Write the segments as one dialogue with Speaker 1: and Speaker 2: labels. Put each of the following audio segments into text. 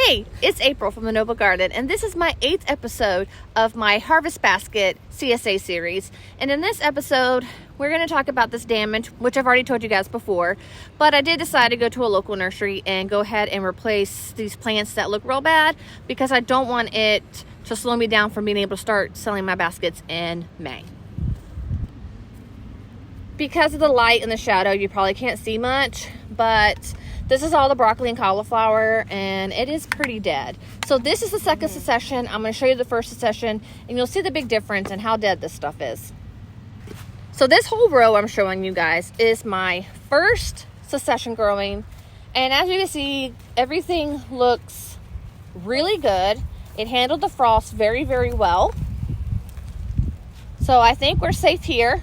Speaker 1: Hey, it's April from the Noble Garden, and this is my 8th episode of my Harvest Basket CSA series. And in this episode, we're going to talk about this damage, which I've already told you guys before, but I did decide to go to a local nursery and go ahead and replace these plants that look real bad because I don't want it to slow me down from being able to start selling my baskets in May. Because of the light and the shadow, you probably can't see much, but this is all the broccoli and cauliflower, and it is pretty dead. So this is the second succession. I'm going to show you the first succession, and you'll see the big difference in how dead this stuff is. So this whole row I'm showing you guys is my first succession growing, and as you can see, everything looks really good. It handled the frost very, very well. So I think we're safe here.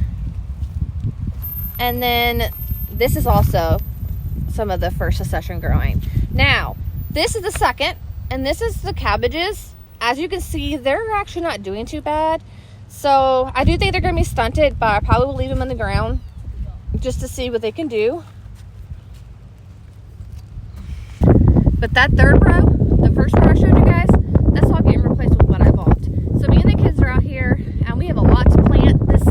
Speaker 1: And then this is also some of the first succession growing. Now, this is the second, and this is the cabbages. As you can see, they're actually not doing too bad. So I do think they're going to be stunted, but I probably will leave them in the ground just to see what they can do. But that third row, the first row I showed you guys, that's all getting replaced with what I bought. So me and the kids are out here, and we have a lot to plant this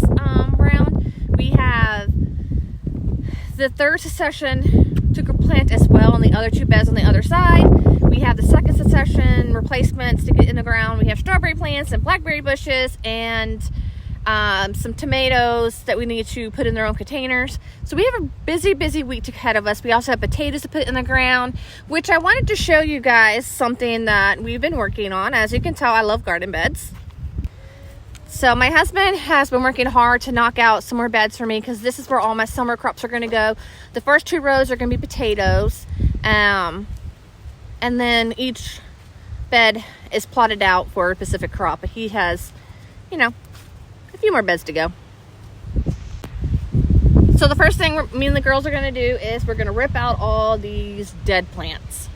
Speaker 1: round. We have the third succession to plant as well on the other two beds on the other side. We have the second succession replacements to get in the ground. We have strawberry plants and blackberry bushes and some tomatoes that we need to put in their own containers. So we have a busy week ahead of us. We also have potatoes to put in the ground, which I wanted to show you guys something that we've been working on. As you can tell, I love garden beds. So my husband has been working hard to knock out some more beds for me because this is where all my summer crops are going to go. The first two rows are going to be potatoes. And then each bed is plotted out for a specific crop. But he has, a few more beds to go. So the first thing me and the girls are going to do is we're going to rip out all these dead plants.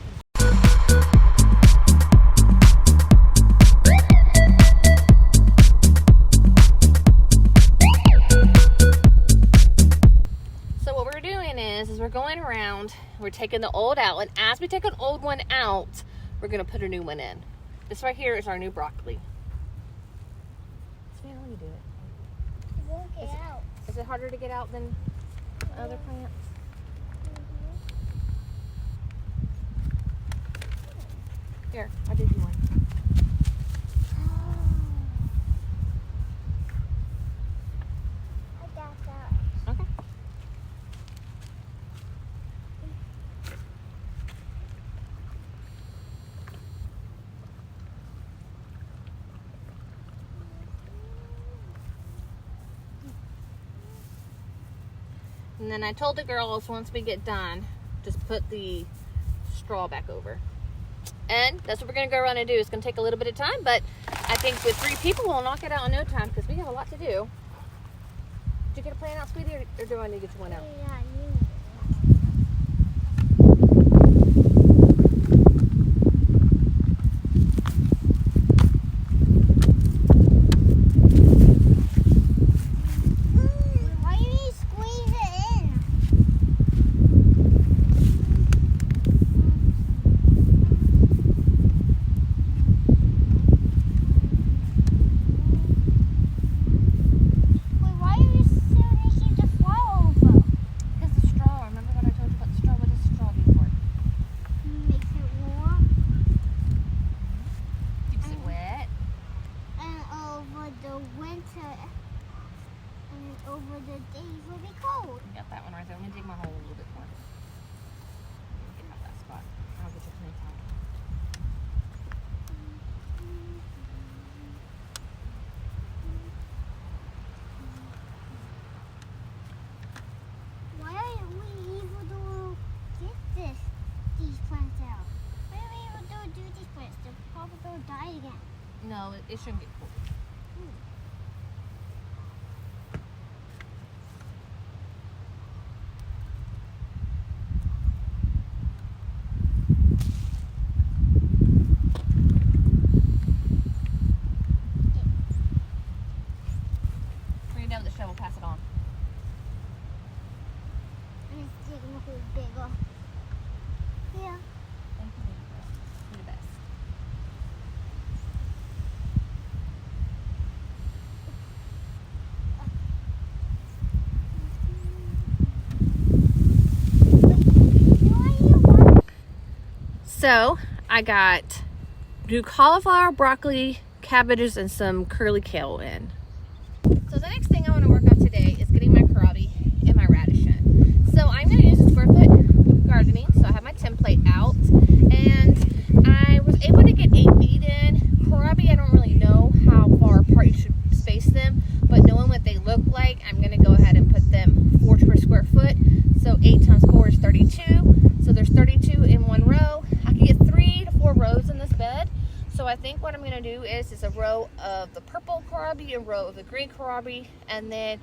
Speaker 1: Is we're going around, we're taking the old out, and as we take an old one out, we're going to put a new one in. This right here is our new broccoli. Savannah, let me do it.
Speaker 2: It won't get out.
Speaker 1: Is it harder to get out than other plants? Here, I'll give you one.
Speaker 2: I got that.
Speaker 1: Okay. And then I told the girls once we get done, just put the straw back over. And that's what we're going to go around and do. It's going to take a little bit of time, but I think with 3 people, we'll knock it out in no time because we have a lot to do. Did you get a plant out, sweetie, or do I need to get you one out?
Speaker 2: Yeah, over the days will be cold.
Speaker 1: You got that one right there. Let me dig my hole a little bit more. Get out that spot. I'll get your plant out.
Speaker 2: Why aren't we able to get these plants out? Why aren't we able to do these plants? They're probably going to die again.
Speaker 1: No, it shouldn't get cold. We'll pass it on.
Speaker 2: And it's digging a hole bigger. Yeah.
Speaker 1: Thank you, baby girl. You're the best. So I got new cauliflower, broccoli, cabbages, and some curly kale in. So the next thing I want to work on today is getting my kohlrabi and my radish in. So I'm going to use a square foot gardening. So I have my template out, and I was able to get 8 feet in. Kohlrabi, I don't really know how far apart you should space them, but knowing what they look like, I'm going to go ahead and put them 4 per square foot. So 8 times 4 is 32. So there's 32 in one row. I can get 3 to 4 rows in this bed. So I think what I'm going to do is a row of the purple kohlrabi, a row of the green kohlrabi, and then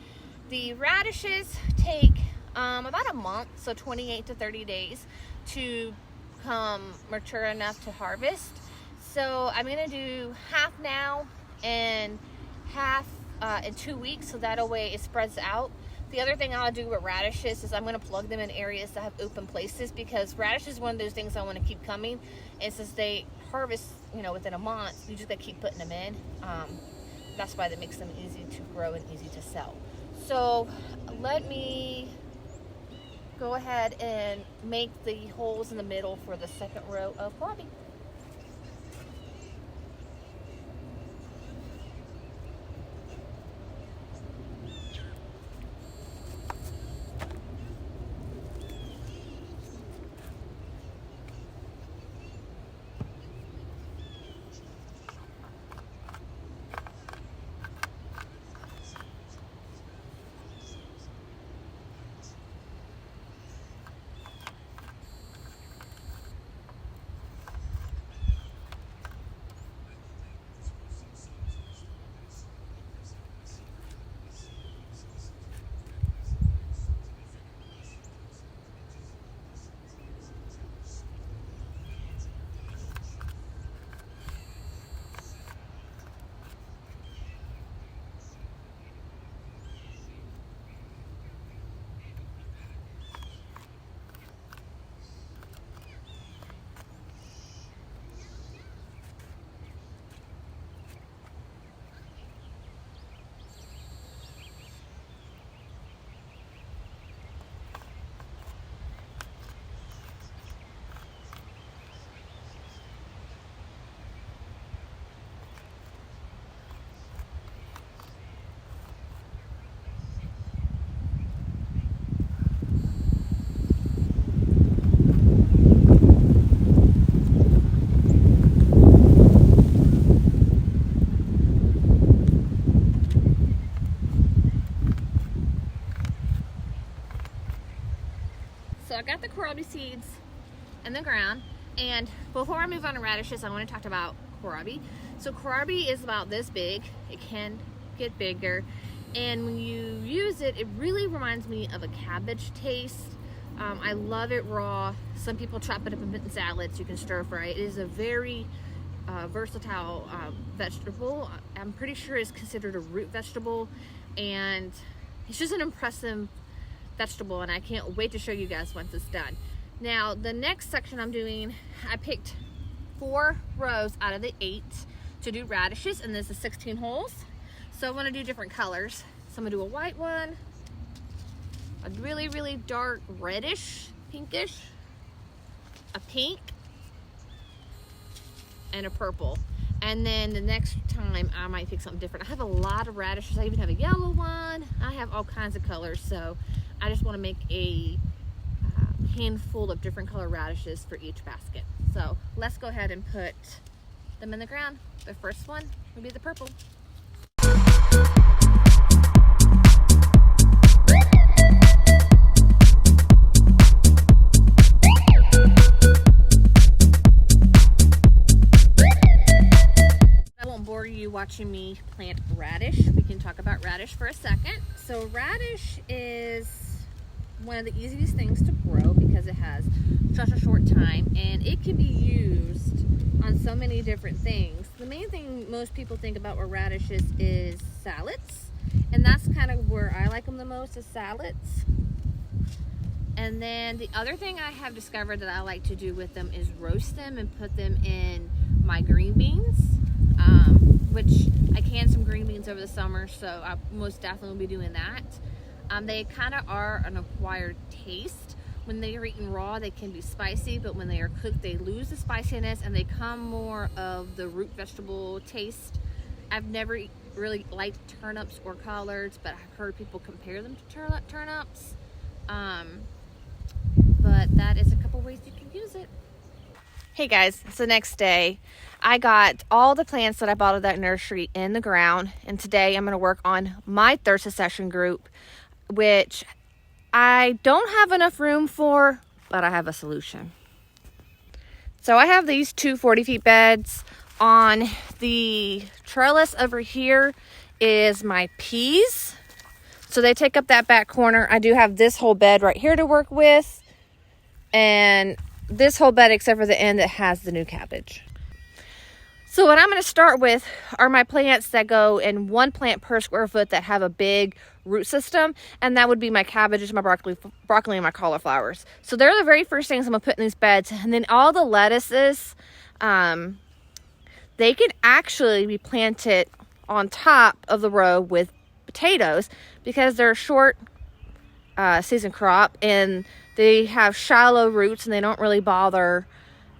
Speaker 1: the radishes take about a month, so 28 to 30 days to come mature enough to harvest. So I'm going to do half now and half in 2 weeks, so that way it spreads out. The other thing I'll do with radishes is I'm going to plug them in areas that have open places, because radish is one of those things I want to keep coming, and since they harvest, you know, within a month, you just got to keep putting them in. That's why that makes them easy to grow and easy to sell. So let me go ahead and make the holes in the middle for the second row of kohlrabi. So I got the kohlrabi seeds in the ground, and before I move on to radishes, I want to talk about kohlrabi. So kohlrabi is about this big. It can get bigger, and when you use it, it really reminds me of a cabbage taste. I love it raw. Some people chop it up and put in salads. You can stir fry it. It is a very versatile vegetable. I'm pretty sure it's considered a root vegetable, and it's just an impressive vegetable, and I can't wait to show you guys once it's done. Now the next section I'm doing, I picked 4 rows out of the 8 to do radishes, and this is 16 holes. So I want to do different colors. So I'm gonna do a white one, a really dark reddish, pinkish, a pink, and a purple. And then the next time I might pick something different. I have a lot of radishes. I even have a yellow one. I have all kinds of colors, so I just want to make a handful of different color radishes for each basket. So let's go ahead and put them in the ground. The first one will be the purple. I won't bore you watching me plant radish. We can talk about radish for a second. So radish is one of the easiest things to grow because it has such a short time, and it can be used on so many different things. The main thing most people think about with radishes is salads, and that's kind of where I like them the most, is salads. And then the other thing I have discovered that I like to do with them is roast them and put them in my green beans, which I canned some green beans over the summer, so I most definitely will be doing that. They kind of are an acquired taste, when they are eaten raw, they can be spicy, but when they are cooked, they lose the spiciness and they come more of the root vegetable taste. I've never really liked turnips or collards, but I've heard people compare them to turnips. But that is a couple ways you can use it. Hey guys, it's the next day. I got all the plants that I bought at that nursery in the ground, and today I'm going to work on my third succession group, which I don't have enough room for, but I have a solution. So I have these two 40 feet beds. On the trellis over here is my peas. So they take up that back corner. I do have this whole bed right here to work with, and this whole bed except for the end that has the new cabbage. So what I'm going to start with are my plants that go in 1 plant per square foot that have a big root system, and that would be my cabbages, my broccoli, and my cauliflowers. So they're the very first things I'm going to put in these beds. And then all the lettuces, they can actually be planted on top of the row with potatoes because they're a short season crop and they have shallow roots and they don't really bother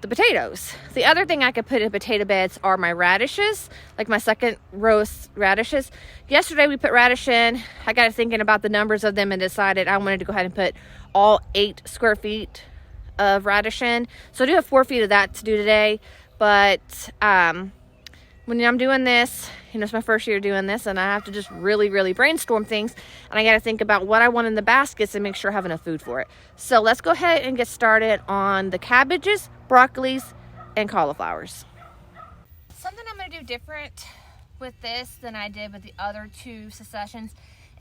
Speaker 1: the potatoes. The other thing I could put in potato beds are my radishes, like my second row radishes. Yesterday we put radish in. I got to thinking about the numbers of them and decided I wanted to go ahead and put all 8 square feet of radish in. So I do have 4 feet of that to do today. But when I'm doing this, you know, it's my first year doing this, and I have to just really brainstorm things, and I got to think about what I want in the baskets and make sure I have enough food for it. So let's go ahead and get started on the cabbages, broccolis, and cauliflowers. Something I'm going to do different with this than I did with the other 2 successions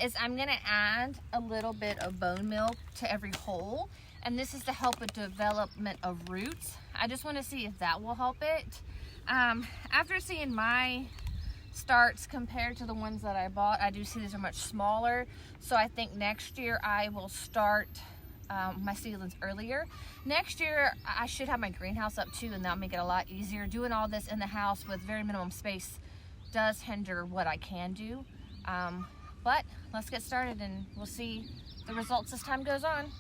Speaker 1: is I'm going to add a little bit of bone meal to every hole, and this is to help with development of roots. I just want to see if that will help it. After seeing my starts compared to the ones that I bought, I do see these are much smaller. So I think next year I will start my seedlings earlier. Next year I should have my greenhouse up too, and that'll make it a lot easier. Doing all this in the house with very minimum space does hinder what I can do. But let's get started and we'll see the results as time goes on.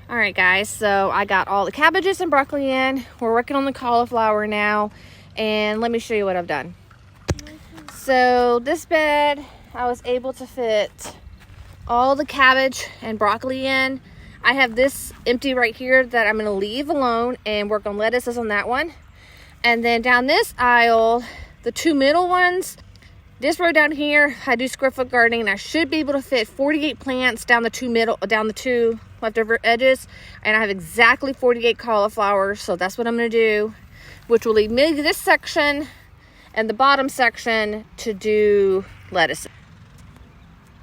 Speaker 1: Alright guys, so I got all the cabbages and broccoli in. We're working on the cauliflower now, and let me show you what I've done. So this bed, I was able to fit all the cabbage and broccoli in. I have this empty right here that I'm going to leave alone and work on lettuces on that one. And then down this aisle, the 2 middle ones, this row down here, I do square foot gardening. I should be able to fit 48 plants down the 2 leftover edges, and I have exactly 48 cauliflowers, so that's what I'm going to do, which will leave me this section and the bottom section to do lettuces.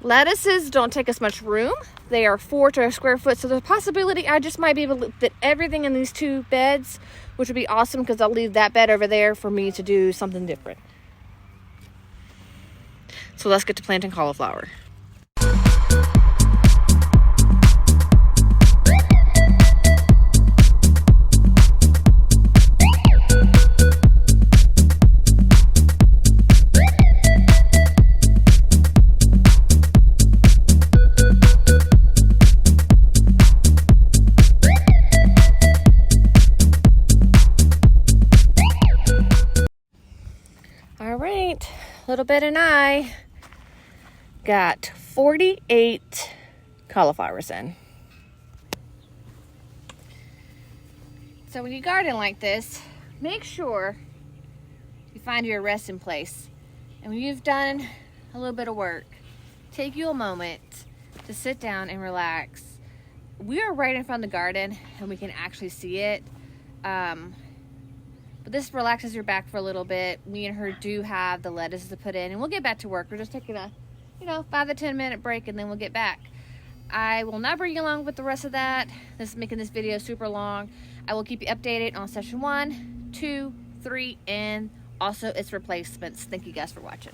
Speaker 1: Lettuces don't take as much room. They are 4 to a square foot, so there's a possibility I just might be able to fit everything in these 2 beds, which would be awesome because I'll leave that bed over there for me to do something different. So let's get to planting cauliflower. All right, little bit and I got 48 cauliflowers in. So when you garden like this, make sure you find your resting place. And when you've done a little bit of work, take you a moment to sit down and relax. We are right in front of the garden and we can actually see it. But this relaxes your back for a little bit. Me and her do have the lettuce to put in, and we'll get back to work. We're just taking a 5 to 10 minute break, and then we'll get back. I will not bring you along with the rest of that. This is making this video super long. I will keep you updated on session 1, 2, 3 and also its replacements. Thank you guys for watching.